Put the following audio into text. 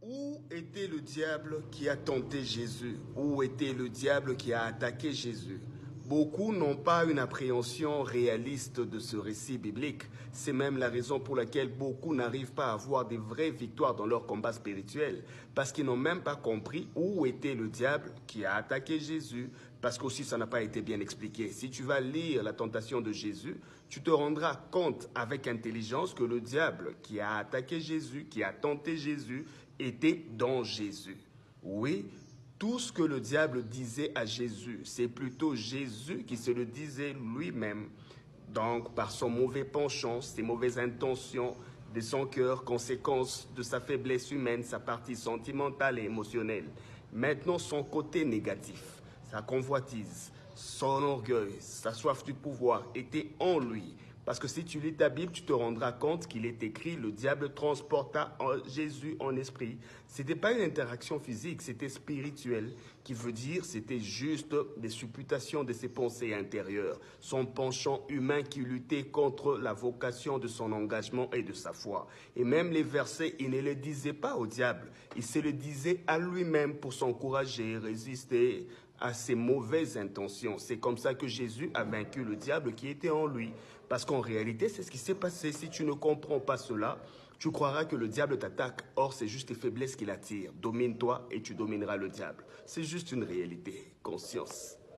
Où était le diable qui a tenté Jésus? Où était le diable qui a attaqué Jésus? Beaucoup n'ont pas une appréhension réaliste de ce récit biblique. C'est même la raison pour laquelle beaucoup n'arrivent pas à avoir des vraies victoires dans leur combat spirituel. Parce qu'ils n'ont même pas compris où était le diable qui a attaqué Jésus. Parce qu'aussi ça n'a pas été bien expliqué. Si tu vas lire la tentation de Jésus, tu te rendras compte avec intelligence que le diable qui a attaqué Jésus, qui a tenté Jésus, était dans Jésus. Oui, tout ce que le diable disait à Jésus, c'est plutôt Jésus qui se le disait lui-même. Donc, par son mauvais penchant, ses mauvaises intentions de son cœur, conséquence de sa faiblesse humaine, sa partie sentimentale et émotionnelle. Maintenant, son côté négatif, sa convoitise, son orgueil, sa soif du pouvoir était en lui. Parce que si tu lis ta Bible, tu te rendras compte qu'il est écrit, le diable transporta Jésus en esprit. Ce n'était pas une interaction physique, c'était spirituel, qui veut dire c'était juste des supputations de ses pensées intérieures, son penchant humain qui luttait contre la vocation de son engagement et de sa foi. Et même les versets, il ne les disait pas au diable, il se les disait à lui-même pour s'encourager, résister à ses mauvaises intentions. C'est comme ça que Jésus a vaincu le diable qui était en lui. Parce qu'en réalité, c'est ce qui s'est passé. Si tu ne comprends pas cela, tu croiras que le diable t'attaque. Or, c'est juste tes faiblesses qui l'attirent. Domine-toi et tu domineras le diable. C'est juste une réalité. Conscience.